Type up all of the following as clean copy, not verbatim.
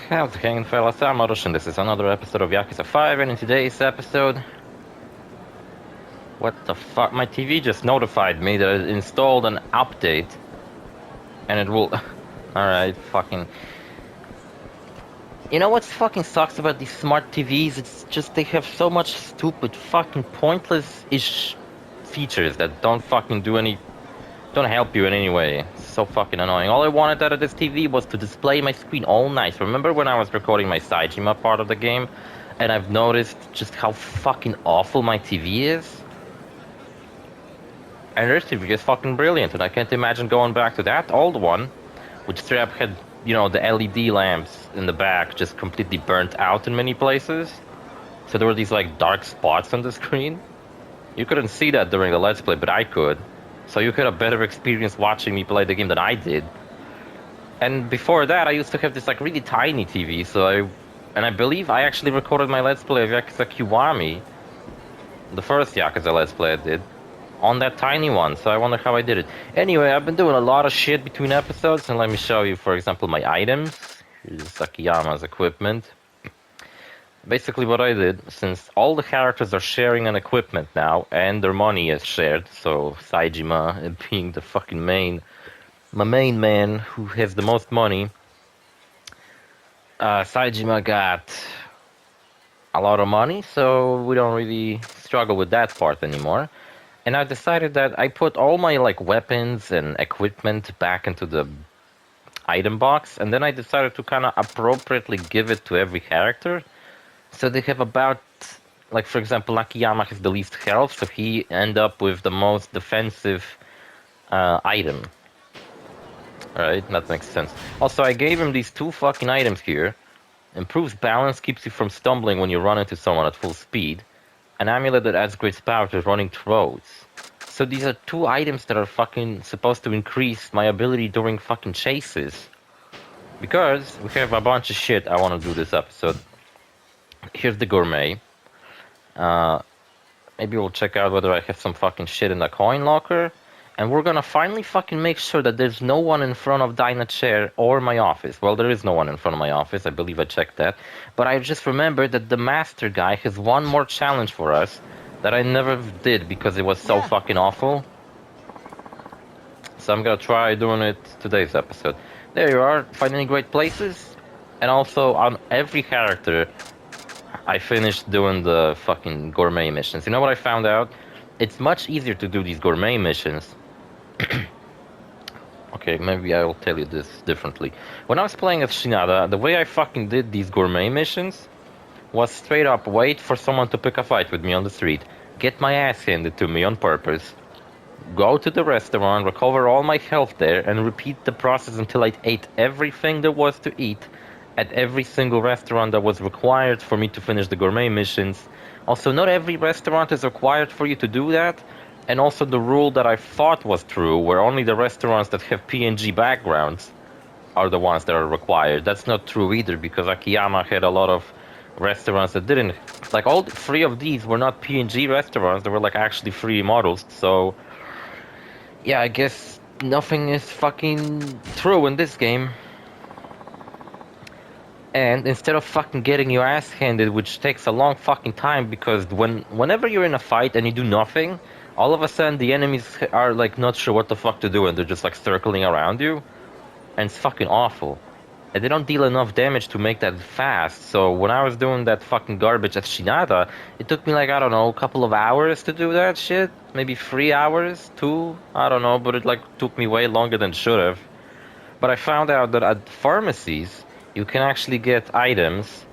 How's it going, fellas? I'm OrosZ, and this is another episode of YAKUZA 5, and in today's episode... What the fuck? My TV just notified me that it installed an update. And it will... Alright, fucking... You know what fucking sucks about these smart TVs? It's just they have so much stupid, fucking pointless-ish features that don't fucking do any... Don't help you in any way. It's so fucking annoying. All I wanted out of this TV was to display my screen all nice. Remember when I was recording my Saijima part of the game? And I've noticed just how fucking awful my TV is? And this TV is fucking brilliant, and I can't imagine going back to that old one, which straight up had, you know, the LED lamps in the back just completely burnt out in many places. So there were these, like, dark spots on the screen. You couldn't see that during the Let's Play, but I could. So you had a better experience watching me play the game than I did. And before that, I used to have this, like, really tiny TV, so I believe I actually recorded my Let's Play of Yakuza Kiwami, the first Yakuza Let's Play I did, on that tiny one, so I wonder how I did it. Anyway, I've been doing a lot of shit between episodes, and let me show you, for example, my items. Here's Akiyama's equipment. Basically what I did, since all the characters are sharing an equipment now, and their money is shared, so Saijima being the fucking my main man who has the most money, Saijima got a lot of money, so we don't really struggle with that part anymore. And I decided that I put all my, like, weapons and equipment back into the item box, and then I decided to kind of appropriately give it to every character. So they have about, like, for example, Akiyama has the least health, so he end up with the most defensive item. Alright, that makes sense. Also, I gave him these two fucking items here. Improves balance, keeps you from stumbling when you run into someone at full speed. An amulet that adds great power to running throws. So these are two items that are fucking supposed to increase my ability during fucking chases. Because we have a bunch of shit I want to do this episode. Here's the gourmet. Maybe we'll check out whether I have some fucking shit in the coin locker. And we're gonna finally fucking make sure that there's no one in front of Dinah chair or my office. Well, there is no one in front of my office. I believe I checked that. But I just remembered that the master guy has one more challenge for us that I never did because it was so fucking awful. So I'm gonna try doing it today's episode. There you are. Find any great places. And also on every character, I finished doing the fucking gourmet missions. You know what I found out? It's much easier to do these gourmet missions. Okay, maybe I will tell you this differently. When I was playing as Shinada, the way I fucking did these gourmet missions was straight up wait for someone to pick a fight with me on the street, get my ass handed to me on purpose, go to the restaurant, recover all my health there, and repeat the process until I ate everything there was to eat at every single restaurant that was required for me to finish the gourmet missions. Also, not every restaurant is required for you to do that. And also the rule that I thought was true, where only the restaurants that have PNG backgrounds are the ones that are required. That's not true either, because Akiyama had a lot of restaurants that didn't. Like, all three of these were not PNG restaurants, they were, like, actually free models. So, yeah, I guess nothing is fucking true in this game. And instead of fucking getting your ass handed, which takes a long fucking time, because whenever you're in a fight and you do nothing, all of a sudden the enemies are, like, not sure what the fuck to do, and they're just, like, circling around you. And it's fucking awful. And they don't deal enough damage to make that fast. So when I was doing that fucking garbage at Shinada, it took me, like, I don't know, a couple of hours to do that shit. Maybe 3 hours, 2, I don't know, but it, like, took me way longer than it should have. But I found out that at pharmacies, you can actually get items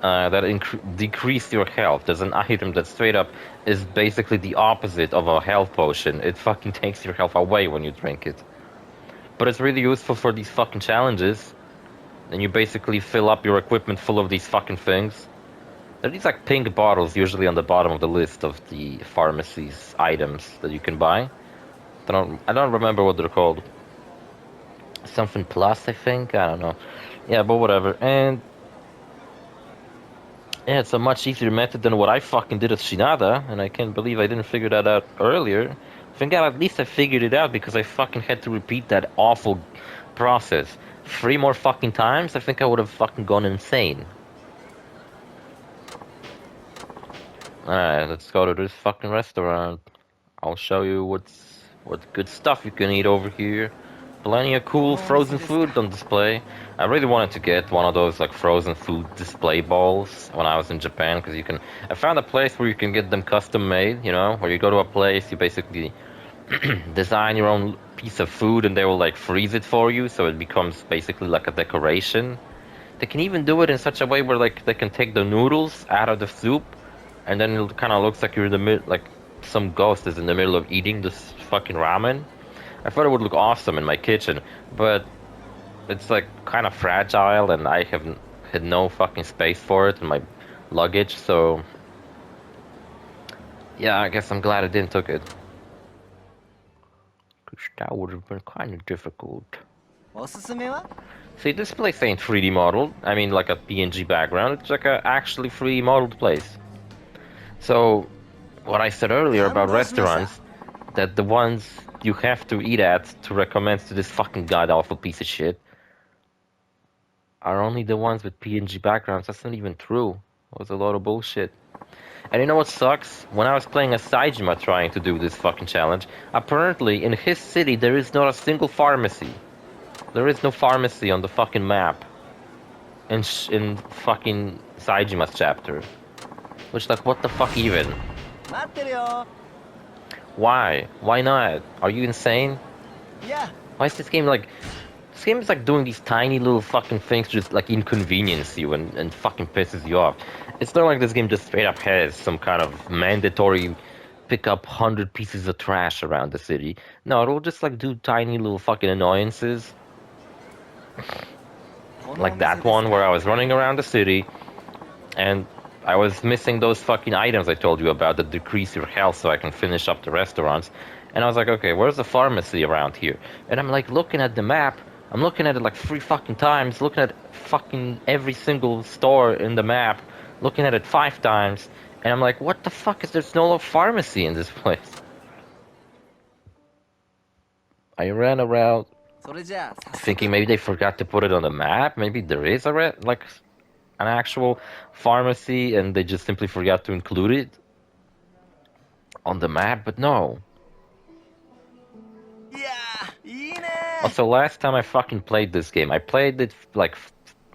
that decrease your health. There's an item that straight up is basically the opposite of a health potion. It fucking takes your health away when you drink it. But it's really useful for these fucking challenges. And you basically fill up your equipment full of these fucking things. There are these, like, pink bottles usually on the bottom of the list of the pharmacy's items that you can buy. I don't remember what they're called. Something plus, I think? I don't know. Yeah, but whatever. And yeah, it's a much easier method than what I fucking did at Shinada, and I can't believe I didn't figure that out earlier. Thank God at least I figured it out, because I fucking had to repeat that awful process. 3 more fucking times, I think I would have fucking gone insane. Alright, let's go to this fucking restaurant. I'll show you what good stuff you can eat over here. Plenty of cool frozen food on display. I really wanted to get one of those like frozen food display balls when I was in Japan, because you can. I found a place where you can get them custom made. You know, where you go to a place, you basically design your own piece of food, and they will like freeze it for you, so it becomes basically like a decoration. They can even do it in such a way where like they can take the noodles out of the soup, and then it kind of looks like you're in the middle, like some ghost is in the middle of eating this fucking ramen. I thought it would look awesome in my kitchen, but it's like kind of fragile, and I had no fucking space for it in my luggage, so yeah, I guess I'm glad I didn't took it. Cause that would have been kind of difficult. See, this place ain't 3D modeled. I mean, like a PNG background. It's like a actually 3D modeled place. So, what I said earlier about restaurants, that the ones you have to eat at to recommend to this fucking god-awful piece of shit are only the ones with PNG backgrounds. That's not even true. It was a lot of bullshit. And you know what sucks? When I was playing as Saijima trying to do this fucking challenge, apparently in his city there is not a single pharmacy. There is no pharmacy on the fucking map. In fucking Saijima's chapter. Which, like, what the fuck even? Why? Why not? Are you insane? Yeah. Why is this game like... This game is like doing these tiny little fucking things just like inconvenience you and fucking pisses you off. It's not like this game just straight up has some kind of mandatory pick up 100 pieces of trash around the city. No, it'll just like do tiny little fucking annoyances. Like that one where I was running around the city and I was missing those fucking items I told you about that decrease your health so I can finish up the restaurants. And I was like, okay, where's the pharmacy around here? And I'm like looking at the map. I'm looking at it like 3 fucking times, looking at fucking every single store in the map, looking at it 5 times, and I'm like, what the fuck is there's no pharmacy in this place? I ran around thinking maybe they forgot to put it on the map, maybe there is like an actual pharmacy and they just simply forgot to include it on the map, but no. Also, last time I fucking played this game, I played it like,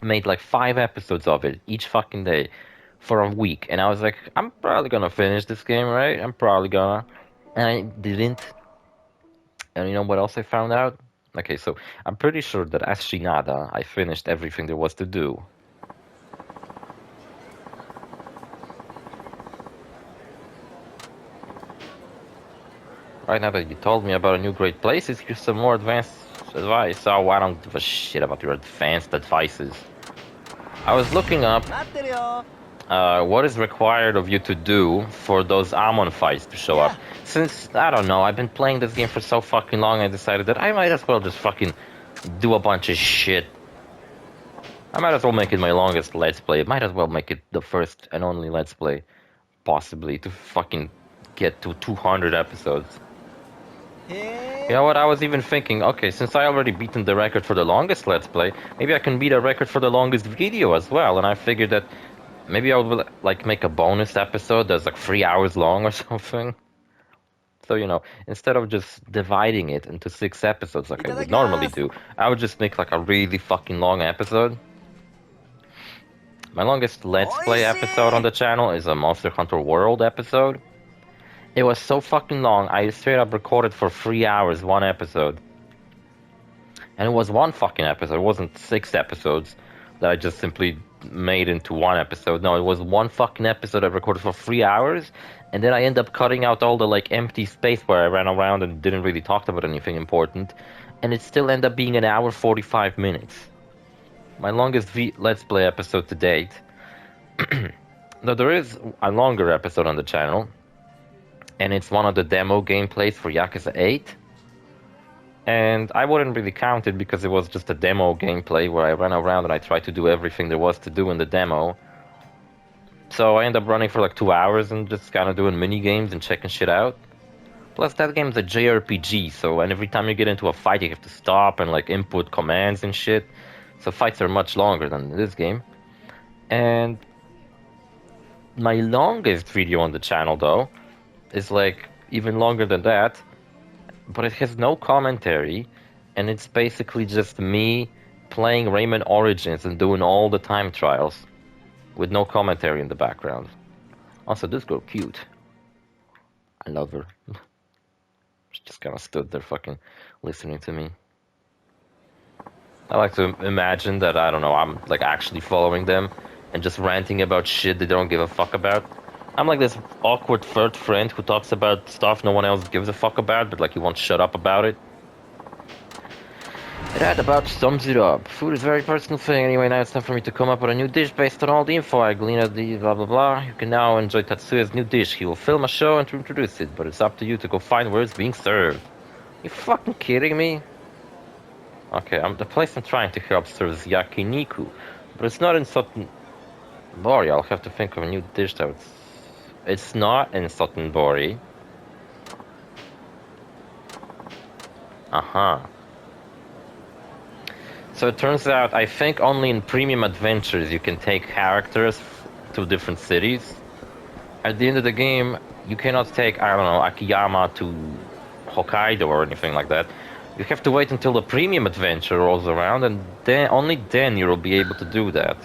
made like 5 episodes of it each fucking day for a week, and I was like, I'm probably gonna finish this game, right? I'm probably gonna, and I didn't. And you know what else I found out? Okay, so I'm pretty sure that as Shinada, I finished everything there was to do. Right now that you told me about a new great places, here's some more advanced advice. Oh, I don't give a shit about your advanced advices. I was looking up what is required of you to do for those Amon fights to show up. Since, I don't know, I've been playing this game for so fucking long, I decided that I might as well just fucking do a bunch of shit. I might as well make it my longest Let's Play. Might as well make it the first and only Let's Play, possibly, to fucking get to 200 episodes. You know what, I was even thinking, okay, since I already beaten the record for the longest Let's Play, maybe I can beat a record for the longest video as well, and I figured that maybe I would, like, make a bonus episode that's, like, 3 hours long or something. So, you know, instead of just dividing it into 6 episodes like I would normally do, I would just make, like, a really fucking long episode. My longest Let's Play episode on the channel is a Monster Hunter World episode. It was so fucking long, I straight up recorded for 3 hours one episode. And it was one fucking episode, it wasn't 6 episodes that I just simply made into one episode. No, it was one fucking episode I recorded for 3 hours, and then I end up cutting out all the like empty space where I ran around and didn't really talk about anything important, and it still ended up being an hour 45 minutes. My longest Let's Play episode to date. Now there is a longer episode on the channel, and it's one of the demo gameplays for YAKUZA 8. And I wouldn't really count it because it was just a demo gameplay where I ran around and I tried to do everything there was to do in the demo. So I ended up running for like 2 hours and just kind of doing mini games and checking shit out. Plus, that game's a JRPG, so and every time you get into a fight, you have to stop and like input commands and shit. So fights are much longer than this game. And my longest video on the channel, though, is like even longer than that, but it has no commentary, and it's basically just me playing Rayman Origins and doing all the time trials with no commentary in the background. Also, this girl cute. I love her. She just kind of stood there fucking listening to me. I like to imagine that, I don't know, I'm like actually following them and just ranting about shit they don't give a fuck about. I'm like this awkward third friend who talks about stuff no one else gives a fuck about, but like he won't shut up about it. That about sums it up. Food is a very personal thing. Anyway, now it's time for me to come up with a new dish based on all the info I gleaned at the blah blah blah. You can now enjoy Tatsuya's new dish. He will film a show and to introduce it, but it's up to you to go find where it's being served. You fucking kidding me? Okay, the place I'm trying to help serves yakiniku, but it's not in Sotenbori. I'll have to think of a new dish that it's not in Sotenbori. Uh-huh. So it turns out, I think only in Premium Adventures you can take characters to different cities. At the end of the game, you cannot take, I don't know, Akiyama to Hokkaido or anything like that. You have to wait until the Premium Adventure rolls around, and then only then you'll be able to do that.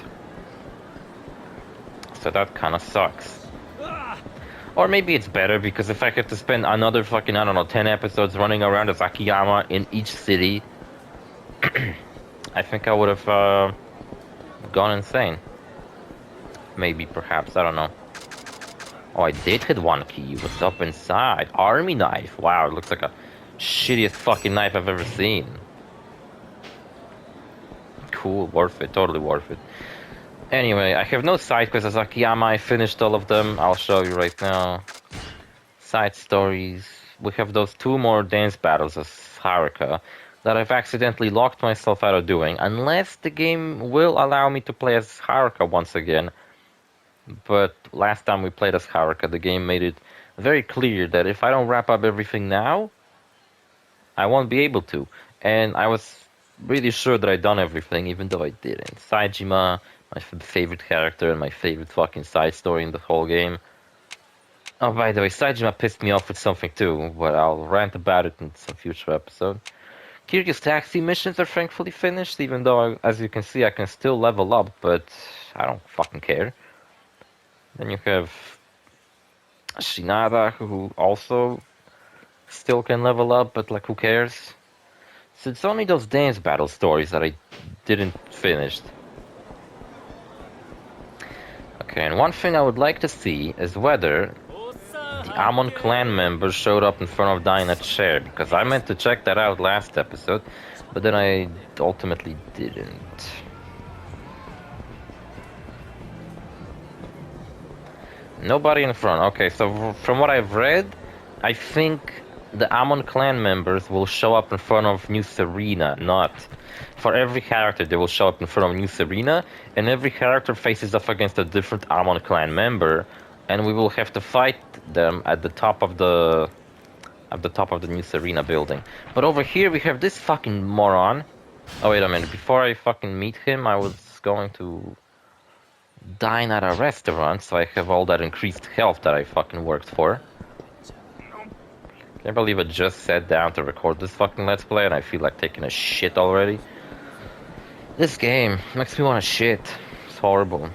So that kinda sucks. Or maybe it's better, because if I had to spend another fucking, I don't know, 10 episodes running around as Akiyama in each city, I think I would have gone insane. Maybe, perhaps, I don't know. Oh, I did hit one key. What's up inside? Army knife. Wow, it looks like a shittiest fucking knife I've ever seen. Cool, worth it, totally worth it. Anyway, I have no side quests as Akiyama. I finished all of them. I'll show you right now. Side stories. We have those 2 more dance battles as Haruka that I've accidentally locked myself out of doing, unless the game will allow me to play as Haruka once again. But last time we played as Haruka, the game made it very clear that if I don't wrap up everything now, I won't be able to. And I was really sure that I'd done everything, even though I didn't. Saejima, my favorite character and my favorite fucking side story in the whole game. Oh, by the way, Saejima pissed me off with something too, but I'll rant about it in some future episode. Kiryu's taxi missions are thankfully finished, even though, as you can see, I can still level up, but I don't fucking care. Then you have Shinada, who also still can level up, but like, who cares? So it's only those dance battle stories that I didn't finish. Okay, and one thing I would like to see is whether the Amon clan members showed up in front of Dinah's chair, because I meant to check that out last episode, but then I ultimately didn't. Nobody in front. Okay, so from what I've read, I think the Amon clan members will show up in front of New Serena, not... For every character, they will show up in front of New Serena, and every character faces off against a different Amon clan member, and we will have to fight them at the top of the New Serena building. But over here we have this fucking moron. Oh wait a minute, before I fucking meet him, I was going to dine at a restaurant, so I have all that increased health that I fucking worked for. Can't believe I just sat down to record this fucking Let's Play and I feel like taking a shit already. This game makes me want to shit. It's horrible.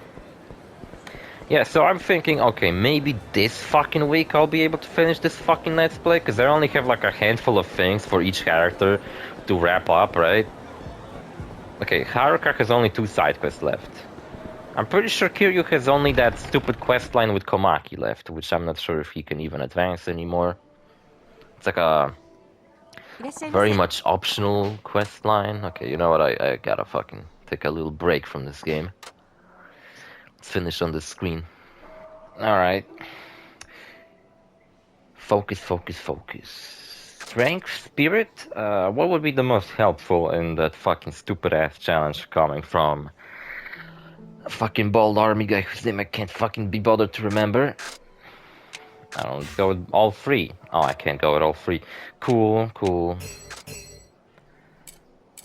Yeah, so I'm thinking, okay, maybe this fucking week I'll be able to finish this fucking Let's Play, because I only have like a handful of things for each character to wrap up, right? Okay, Haruka has only 2 side quests left. I'm pretty sure Kiryu has only that stupid quest line with Komaki left, which I'm not sure if he can even advance anymore. It's like a very much optional quest line. Okay, you know what, I gotta fucking take a little break from this game. Let's finish on the screen. Alright. Focus, focus, focus. Strength, spirit? What would be the most helpful in that fucking stupid ass challenge coming from a fucking bald army guy whose name I can't fucking be bothered to remember? I don't go with all three. Oh, I can't go with all three. Cool, cool.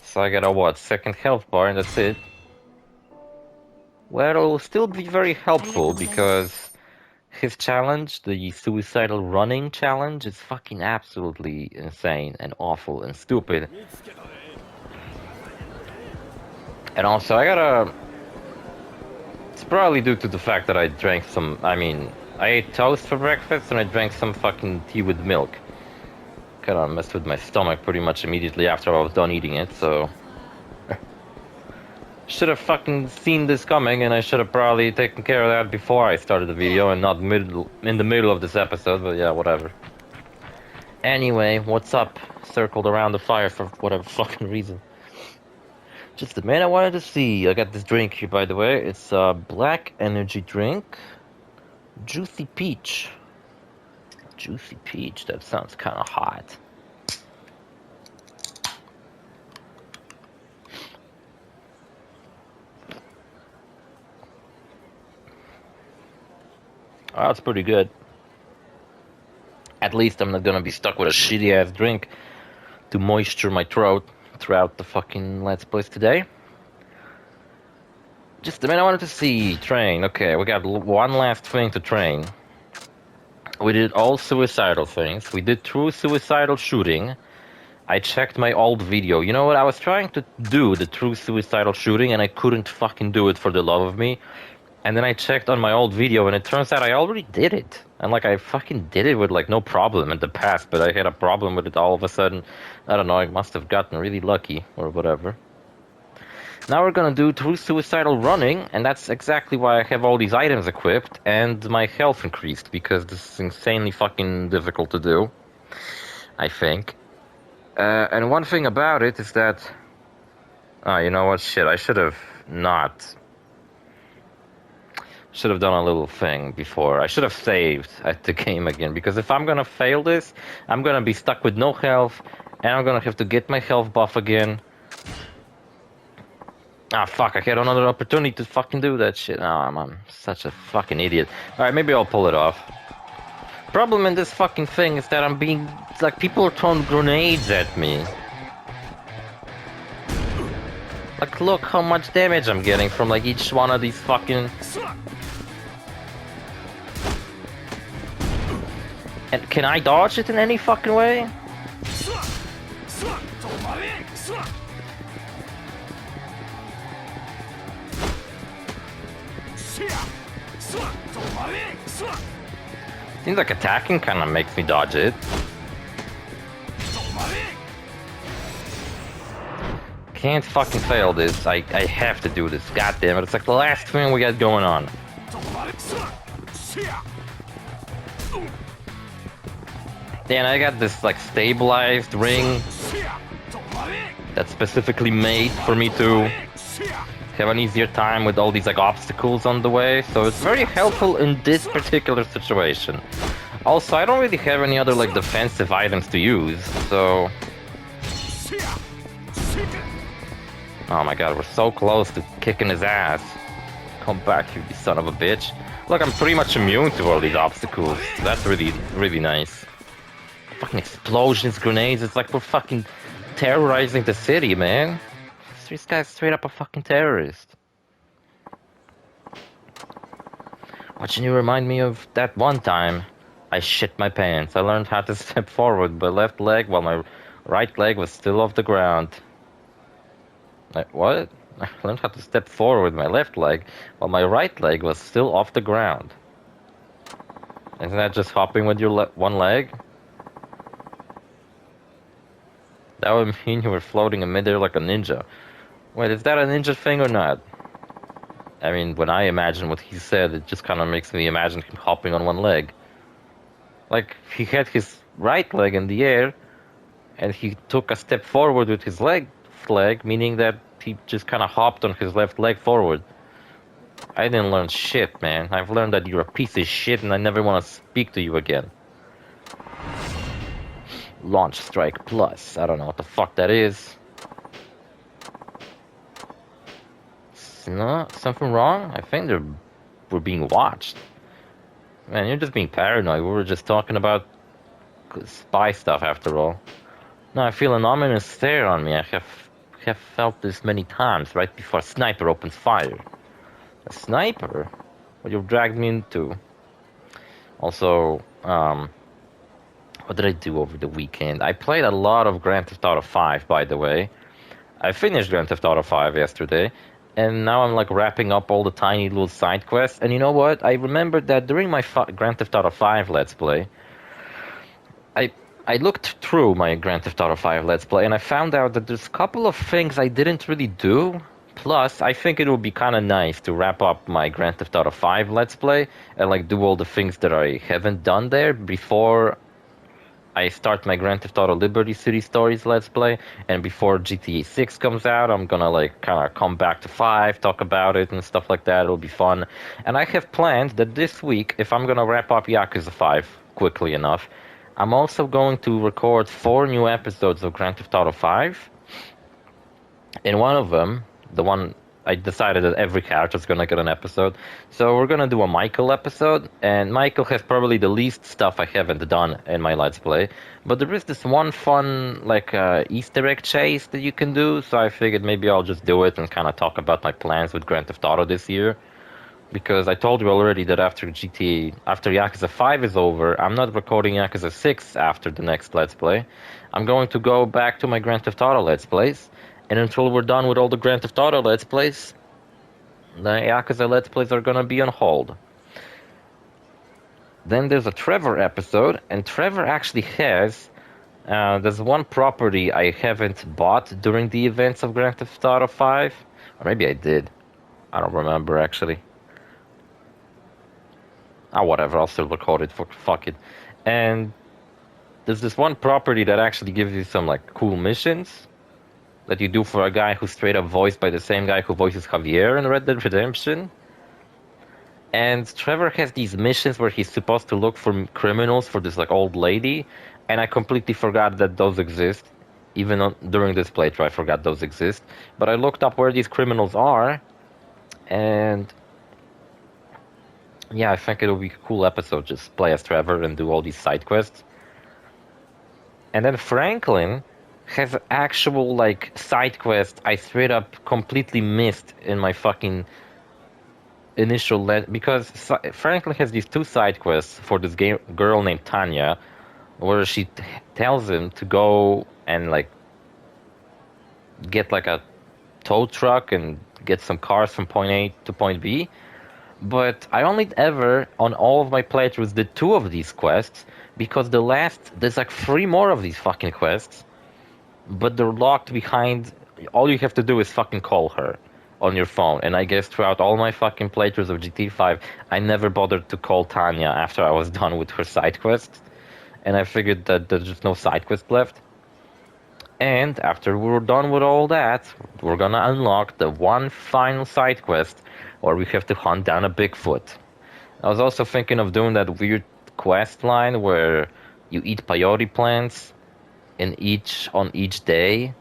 So I got a what? Second health bar, and that's it. Well, it'll still be very helpful because his challenge, the suicidal running challenge, is fucking absolutely insane and awful and stupid. And also, I gotta... It's probably due to the fact that I drank some... I mean, I ate toast for breakfast and I drank some fucking tea with milk. Kinda messed with my stomach pretty much immediately after I was done eating it, so... Should have fucking seen this coming, and I should have probably taken care of that before I started the video and not in the middle of this episode, but yeah, whatever. Anyway, what's up? Circled around the fire for whatever fucking reason. Just the man I wanted to see. I got this drink here, by the way. It's a black energy drink. Juicy peach. Juicy peach, that sounds kind of hot. Oh, that's pretty good. At least I'm not gonna be stuck with a shitty ass drink to moisture my throat throughout the fucking Let's Plays today. Just a minute, I wanted to see. Train. Okay, we got one last thing to train. We did all suicidal things. We did true suicidal shooting. I checked my old video. You know what? I was trying to do the true suicidal shooting and I couldn't fucking do it for the love of me. And then I checked on my old video, and it turns out I already did it. And, like, I fucking did it with, like, no problem in the past, but I had a problem with it all of a sudden. I don't know, I must have gotten really lucky, or whatever. Now we're gonna do true suicidal running, and that's exactly why I have all these items equipped, and my health increased, because this is insanely fucking difficult to do, I think. And one thing about it is that... Oh, you know what? Shit, I should have not... Should have done a little thing before. I should have saved at the game again, because if I'm gonna fail this, I'm gonna be stuck with no health, and I'm gonna have to get my health buff again. Ah, fuck, I had another opportunity to fucking do that shit. Oh, I'm such a fucking idiot. Alright, maybe I'll pull it off. Problem in this fucking thing is that I'm being... Like, people are throwing grenades at me. Like, look how much damage I'm getting from, like, each one of these fucking... And can I dodge it in any fucking way? Seems like attacking kind of makes me dodge it. Can't fucking fail this. I have to do this. God damn it. It's like the last thing we got going on. Then I got this like stabilized ring that's specifically made for me to have an easier time with all these like obstacles on the way, so it's very helpful in this particular situation. Also, I don't really have any other like defensive items to use, so... Oh my god, we're so close to kicking his ass. Come back, you son of a bitch. Look, I'm pretty much immune to all these obstacles. That's really, really nice. Fucking explosions, grenades, it's like we're fucking terrorizing the city, man. This guy's straight up a fucking terrorist. Watching you remind me of that one time I shit my pants. I learned how to step forward with my left leg while my right leg was still off the ground. What? I learned how to step forward with my left leg while my right leg was still off the ground. Isn't that just hopping with your one leg? That would mean you were floating in midair like a ninja. Wait, is that a ninja thing or not? I mean, when I imagine what he said, it just kind of makes me imagine him hopping on one leg. Like, he had his right leg in the air, and he took a step forward with his left leg, meaning that he just kind of hopped on his left leg forward. I didn't learn shit, man. I've learned that you're a piece of shit, and I never want to speak to you again. Launch Strike Plus. I don't know what the fuck that is. No, something wrong? I think we're being watched. Man, you're just being paranoid. We were just talking about spy stuff after all. No, I feel an ominous stare on me. I have felt this many times, right before a sniper opens fire. A sniper? What you've dragged me into. Also, what did I do over the weekend? I played a lot of Grand Theft Auto 5, by the way. I finished Grand Theft Auto 5 yesterday, and now I'm like wrapping up all the tiny little side quests. And you know what? I remembered that during my Grand Theft Auto 5 Let's Play, I I looked through my Grand Theft Auto 5 Let's Play, and I found out that there's a couple of things I didn't really do. Plus, I think it would be kind of nice to wrap up my Grand Theft Auto 5 Let's Play and like do all the things that I haven't done there before I start my Grand Theft Auto Liberty City Stories Let's Play, and before GTA 6 comes out, I'm gonna like kind of come back to 5, talk about it and stuff like that. It'll be fun. And I have planned that this week, if I'm gonna wrap up Yakuza 5 quickly enough, I'm also going to record 4 new episodes of Grand Theft Auto 5. And one of them, the one I decided that every character is gonna get an episode. So we're gonna do a Michael episode, and Michael has probably the least stuff I haven't done in my Let's Play. But there is this one fun, like, Easter egg chase that you can do, so I figured maybe I'll just do it and kind of talk about my plans with Grand Theft Auto this year. Because I told you already that after Yakuza 5 is over, I'm not recording Yakuza 6 after the next Let's Play. I'm going to go back to my Grand Theft Auto Let's Plays. And until we're done with all the Grand Theft Auto Let's Plays, the Yakuza Let's Plays are gonna be on hold. Then there's a Trevor episode, and Trevor actually has... there's one property I haven't bought during the events of Grand Theft Auto 5. Or maybe I did. I don't remember, actually. Whatever, I'll still record it, fuck it. And there's this one property that actually gives you some, like, cool missions that you do for a guy who's straight up voiced by the same guy who voices Javier in Red Dead Redemption. And Trevor has these missions where he's supposed to look for criminals for this like old lady, and I completely forgot that those exist. Even during this playthrough, I forgot those exist. But I looked up where these criminals are, and yeah, I think it'll be a cool episode. Just play as Trevor and do all these side quests. And then Franklin has actual like side quest I straight up completely missed in my fucking initial because Franklin has these 2 side quests for this girl named Tanya, where she tells him to go and like get like a tow truck and get some cars from point A to point B. But I only ever, on all of my playthroughs, did 2 of these quests, because there's like 3 more of these fucking quests, but they're locked behind. All you have to do is fucking call her on your phone. And I guess throughout all my fucking playthroughs of GT 5, I never bothered to call Tanya after I was done with her side quest. And I figured that there's just no side quest left. And after we're done with all that, we're gonna unlock the one final side quest where we have to hunt down a Bigfoot. I was also thinking of doing that weird quest line where you eat peyote plants on each day,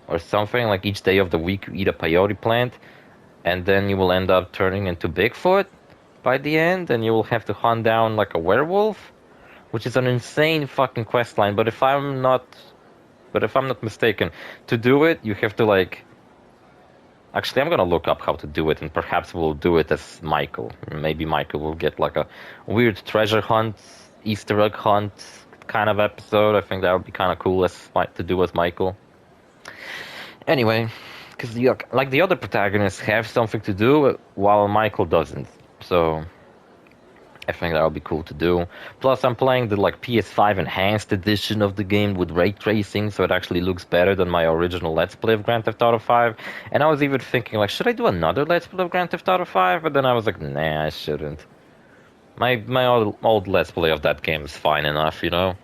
or something, like each day of the week you eat a peyote plant, and then you will end up turning into Bigfoot by the end, and you will have to hunt down like a werewolf, which is an insane fucking quest line. But if I'm not mistaken, to do it you have to like... Actually, I'm gonna look up how to do it, and perhaps we'll do it as Michael. Maybe Michael will get like a weird treasure hunt, Easter egg hunt kind of episode. I think that would be kind of cool to do as Michael. Anyway, because like the other protagonists have something to do while Michael doesn't, so I think that would be cool to do. Plus, I'm playing the like PS5 enhanced edition of the game with ray tracing, so it actually looks better than my original Let's Play of Grand Theft Auto 5. And I was even thinking, like, should I do another Let's Play of Grand Theft Auto 5? But then I was like, nah, I shouldn't. My old Let's Play of that game is fine enough, you know?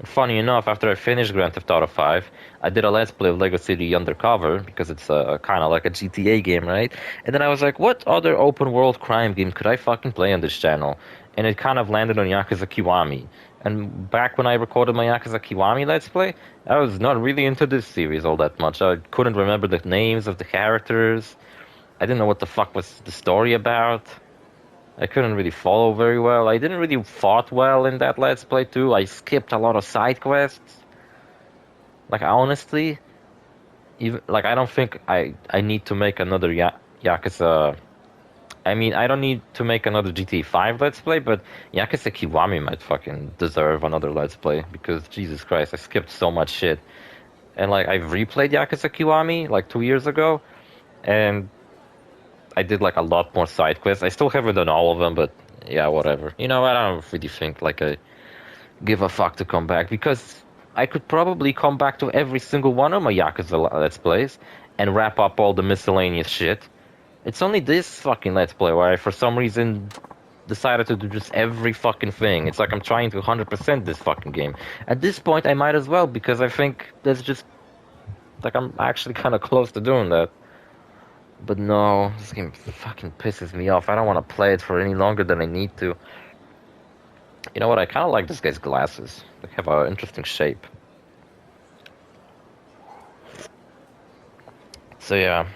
Funny enough, after I finished Grand Theft Auto 5, I did a Let's Play of Lego City Undercover, because it's kind of like a GTA game, right? And then I was like, what other open-world crime game could I fucking play on this channel? And it kind of landed on Yakuza Kiwami. And back when I recorded my Yakuza Kiwami Let's Play, I was not really into this series all that much. I couldn't remember the names of the characters. I didn't know what the fuck was the story about. I couldn't really follow very well. I didn't really fought well in that Let's Play too. I skipped a lot of side quests. Like honestly, even like I don't think I need to make another Yakuza. I mean, I don't need to make another GTA 5 Let's Play, but Yakuza Kiwami might fucking deserve another Let's Play because Jesus Christ, I skipped so much shit. And like I've replayed Yakuza Kiwami like 2 years ago, and I did like a lot more side quests. I still haven't done all of them, but yeah, whatever. You know, I don't really think like I give a fuck to come back because I could probably come back to every single one of my Yakuza Let's Plays and wrap up all the miscellaneous shit. It's only this fucking Let's Play where I, for some reason, decided to do just every fucking thing. It's like I'm trying to 100% this fucking game. At this point, I might as well because I think that's just like I'm actually kind of close to doing that. But no, this game fucking pisses me off. I don't want to play it for any longer than I need to. You know what? I kind of like this guy's glasses. They have an interesting shape. So yeah,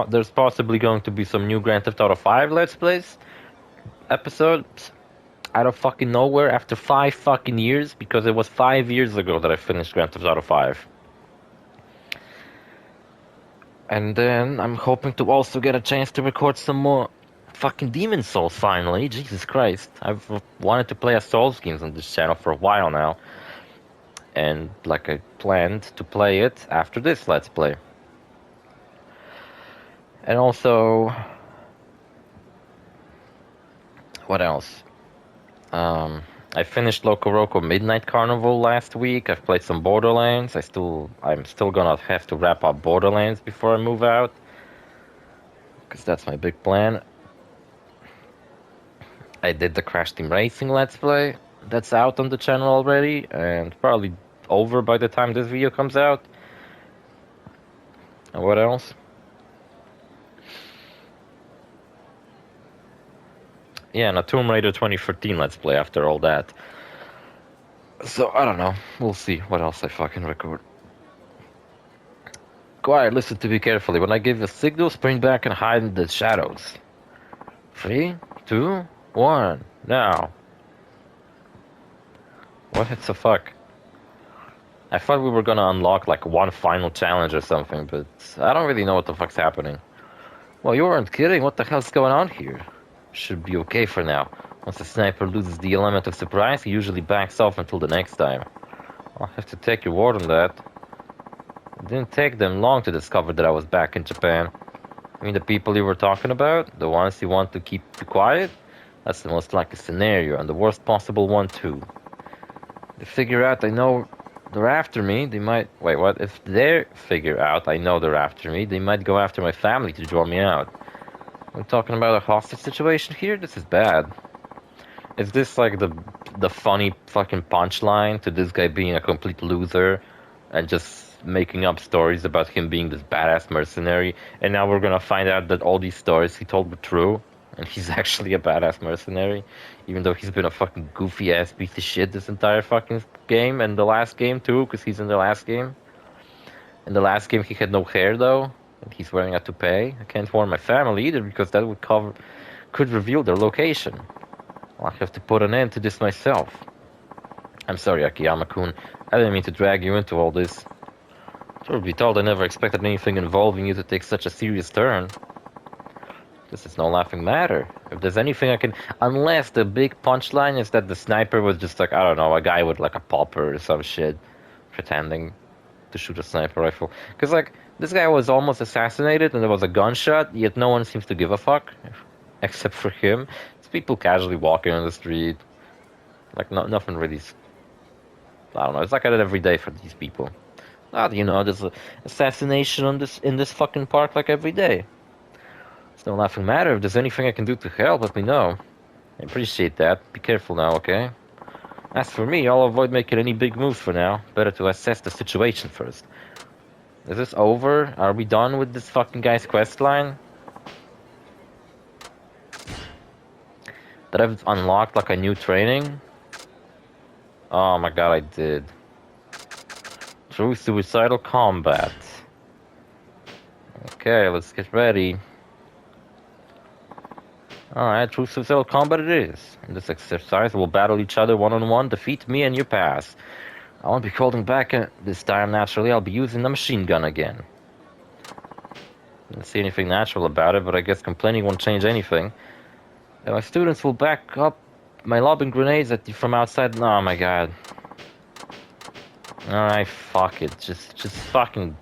there's possibly going to be some new Grand Theft Auto 5 Let's Plays episodes out of fucking nowhere after 5 fucking years because it was 5 years ago that I finished Grand Theft Auto 5. And then I'm hoping to also get a chance to record some more fucking Demon Souls finally. Jesus Christ. I've wanted to play a Souls games on this channel for a while now. And like I planned to play it after this Let's Play. And also, what else? I finished Loco Roco Midnight Carnival last week. I've played some Borderlands. I'm still gonna have to wrap up Borderlands before I move out, because that's my big plan. I did the Crash Team Racing Let's Play. That's out on the channel already, and probably over by the time this video comes out. And what else? Yeah, and a Tomb Raider 2013 Let's Play after all that. So, I don't know. We'll see what else I fucking record. Quiet, listen to me carefully. When I give a signal, spring back and hide in the shadows. 3, 2, 1, now. What the fuck? I thought we were gonna unlock like one final challenge or something, but I don't really know what the fuck's happening. Well, you weren't kidding. What the hell's going on here? Should be okay for now. Once the sniper loses the element of surprise, he usually backs off until the next time. I'll have to take your word on that. It didn't take them long to discover that I was back in Japan. I mean, the people you were talking about, the ones you want to keep quiet, that's the most likely scenario, and the worst possible one too. They figure out I know they're after me, they might... Wait, what? If they figure out I know they're after me, they might go after my family to draw me out. I'm talking about a hostage situation here? This is bad. Is this like the funny fucking punchline to this guy being a complete loser and just making up stories about him being this badass mercenary, and now we're gonna find out that all these stories he told were true, and he's actually a badass mercenary, even though he's been a fucking goofy ass piece of shit this entire fucking game, and the last game too, because he's in the last game. In the last game he had no hair though, and he's wearing a toupee. I can't warn my family either because that could reveal their location. I'll have to put an end to this myself. I'm sorry, Akiyama-kun. I didn't mean to drag you into all this. Truth be told, I never expected anything involving you to take such a serious turn. This is no laughing matter. If there's anything I can... Unless the big punchline is that the sniper was just like, I don't know, a guy with like a popper or some shit, pretending to shoot a sniper rifle. Because like, this guy was almost assassinated and there was a gunshot, yet no one seems to give a fuck. Except for him. It's people casually walking on the street. Like, nothing really... I don't know, it's like I did every day for these people. You know, there's an assassination in this fucking park like every day. It's no laughing matter. If there's anything I can do to help, let me know. I appreciate that. Be careful now, okay? As for me, I'll avoid making any big moves for now. Better to assess the situation first. Is this over? Are we done with this fucking guy's quest line? Did I unlock like a new training? Oh my god, I did. True suicidal combat. Okay, let's get ready. Alright, true suicidal combat it is. In this exercise, we'll battle each other one-on-one, defeat me, and you pass. I won't be holding back this time, naturally. I'll be using the machine gun again. Didn't see anything natural about it, but I guess complaining won't change anything. And my students will back up my lobbing grenades at you from outside. Oh my god. Alright, fuck it. Just fucking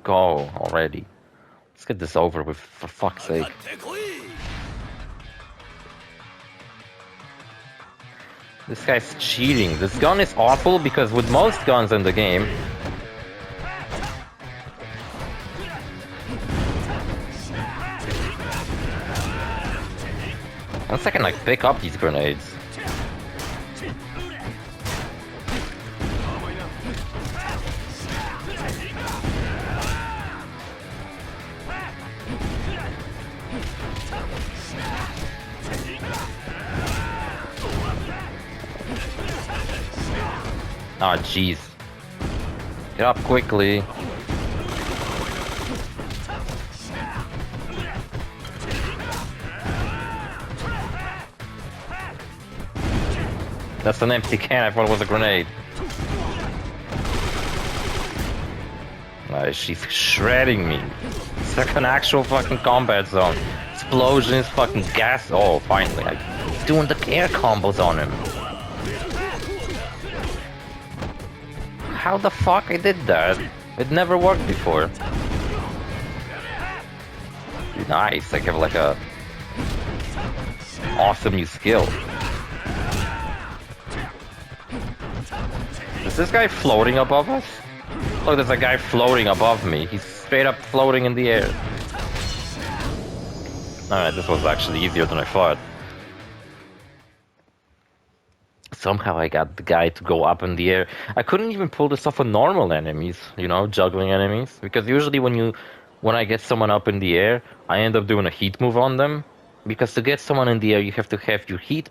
go already. Let's get this over with, for fuck's sake. This guy's cheating. This gun is awful because with most guns in the game, once I can like pick up these grenades. Oh jeez. Get up quickly. That's an empty can, I thought it was a grenade. She's shredding me. It's like an actual fucking combat zone. Explosions, fucking gas. Oh, finally. I'm doing the air combos on him. How the fuck I did that? It never worked before. Nice, I have like a awesome new skill. Is this guy floating above us? Look, there's a guy floating above me. He's straight up floating in the air. Alright, this was actually easier than I thought. Somehow I got the guy to go up in the air. I couldn't even pull this off on normal enemies, you know, juggling enemies. Because usually when I get someone up in the air, I end up doing a heat move on them. Because to get someone in the air, you have to have your heat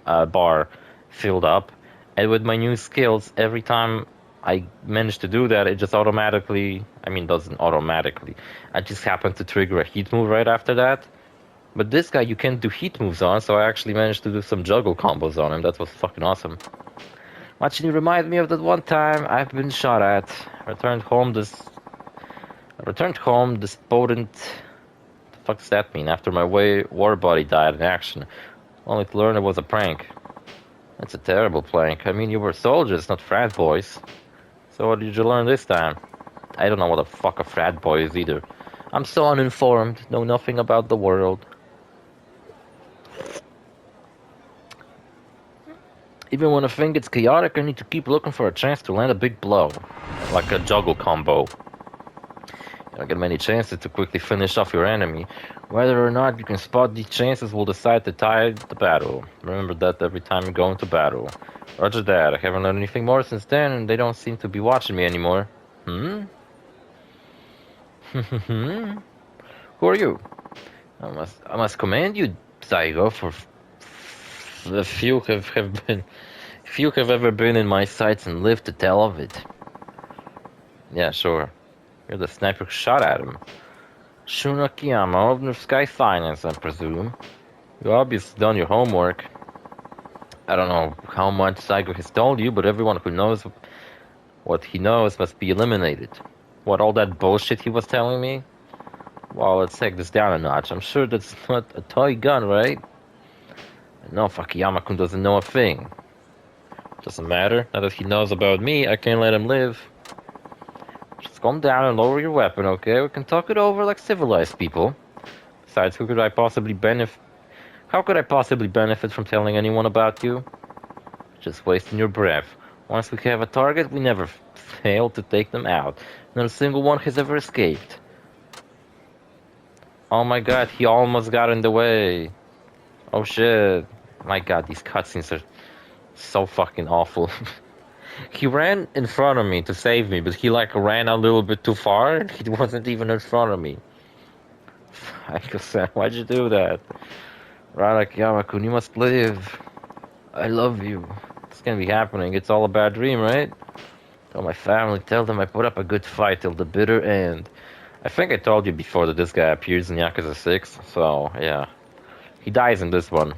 bar filled up. And with my new skills, every time I manage to do that, it just automatically, doesn't automatically. I just happen to trigger a heat move right after that. But this guy you can't do heat moves on, so I actually managed to do some juggle combos on him. That was fucking awesome. Actually reminds me of that one time I've been shot at. I returned home despotent. The fuck does that mean? After my war buddy died in action. Only to learn it was a prank. That's a terrible prank. You were soldiers, not frat boys. So what did you learn this time? I don't know what the fuck a frat boy is either. I'm so uninformed, know nothing about the world. Even when I think it's chaotic, I need to keep looking for a chance to land a big blow. Like a juggle combo. You don't get many chances to quickly finish off your enemy. Whether or not you can spot these chances will decide the tide of the battle. Remember that every time you go into battle. Roger that, I haven't learned anything more since then, and they don't seem to be watching me anymore. Who are you? I must commend you, Zygo, for few have ever been in my sights and lived to tell of it. Yeah, sure. You're the sniper who shot at him. Shun Akiyama, owner of Sky Finance, I presume. You obviously done your homework. I don't know how much Zygo has told you, but everyone who knows what he knows must be eliminated. What, all that bullshit he was telling me? Well, let's take this down a notch. I'm sure that's not a toy gun, right? No, Akiyama-kun doesn't know a thing. Doesn't matter. Now that he knows about me, I can't let him live. Just calm down and lower your weapon, okay? We can talk it over like civilized people. Besides, how could I possibly benefit from telling anyone about you? Just wasting your breath. Once we have a target, we never fail to take them out. Not a single one has ever escaped. Oh my god, he almost got in the way. Oh shit. My god, these cutscenes are so fucking awful. He ran in front of me to save me, but he like ran a little bit too far and he wasn't even in front of me. Why'd you do that? Right, Akiyama-kun, you must live. I love you. It's gonna be happening. It's all a bad dream, right? Tell my family, tell them I put up a good fight till the bitter end. I think I told you before that this guy appears in Yakuza 6, so yeah. He dies in this one,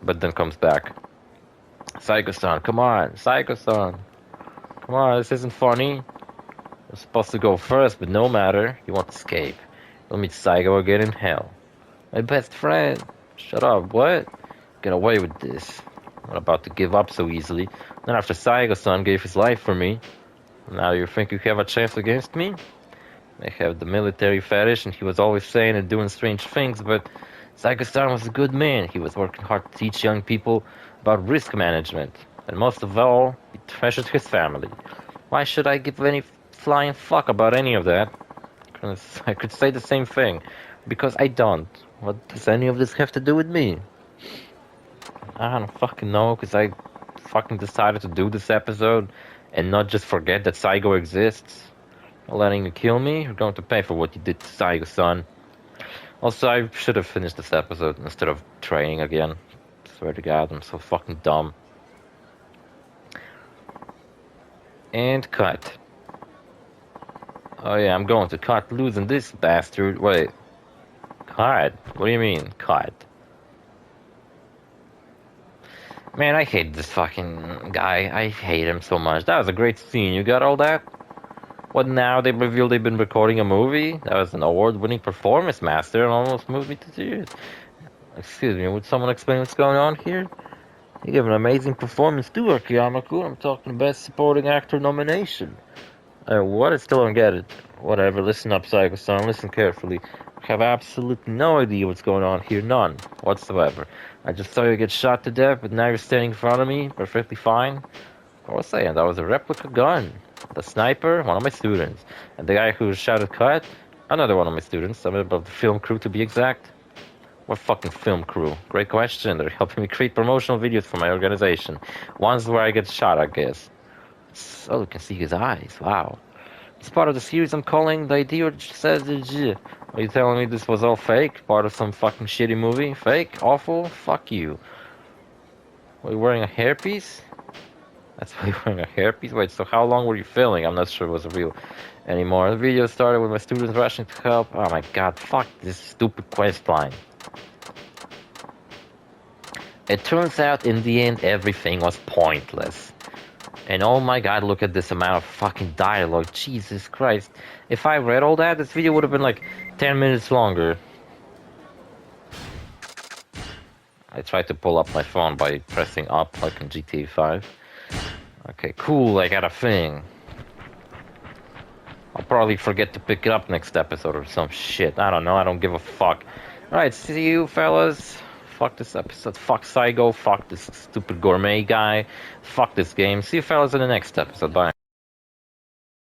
but then comes back. Psycho-san, come on, Psycho-san. Come on, this isn't funny. You're supposed to go first, but no matter. You won't escape. You'll meet Psycho again in hell. My best friend. Shut up, what? Get away with this. I'm not about to give up so easily. Not after Psycho-san gave his life for me. Now you think you have a chance against me? They have the military fetish, and he was always saying and doing strange things, but Psycho-san was a good man. He was working hard to teach young people about risk management. And most of all, he treasured his family. Why should I give any flying fuck about any of that? 'Cause I could say the same thing. Because I don't. What does any of this have to do with me? I don't fucking know, because I fucking decided to do this episode and not just forget that Saigo exists. Not letting you kill me, you're going to pay for what you did to Saigo-san. Also, I should have finished this episode instead of training again. Swear to God, I'm so fucking dumb. And cut. Oh yeah, I'm going to cut losing this bastard. Wait. Cut? What do you mean, cut? Man, I hate this fucking guy. I hate him so much. That was a great scene. You got all that? What now? They revealed they've been recording a movie? That was an award-winning performance, master, and almost moved me to tears. Excuse me, would someone explain what's going on here? You gave an amazing performance too, Akiyama-kun. I'm talking Best Supporting Actor nomination. What? I still don't get it. Whatever, listen up, Psycho-san. Listen carefully. I have absolutely no idea what's going on here. None. Whatsoever. I just saw you get shot to death, but now you're standing in front of me, perfectly fine. What was I saying? That was a replica gun. The sniper, one of my students. And the guy who shouted cut, another one of my students. A member of the film crew, to be exact. What fucking film crew? Great question. They're helping me create promotional videos for my organization. Ones where I get shot, I guess. So you can see his eyes. Wow. It's part of the series I'm calling The Idea Says the G. Are you telling me this was all fake? Part of some fucking shitty movie? Fake? Awful? Fuck you. Were you wearing a hairpiece? That's why you're wearing a hairpiece? Wait, so how long were you filming? I'm not sure it was real anymore. The video started with my students rushing to help. Oh my god, fuck this stupid quest line. It turns out in the end everything was pointless. And oh my god, look at this amount of fucking dialogue. Jesus Christ. If I read all that, this video would have been like 10 minutes longer. I tried to pull up my phone by pressing up like in GTA 5. Okay, cool, I got a thing. I'll probably forget to pick it up next episode or some shit. I don't know, I don't give a fuck. Alright, see you fellas. Fuck this episode. Fuck Saigo. Fuck this stupid gourmet guy. Fuck this game. See you fellas in the next episode. Bye.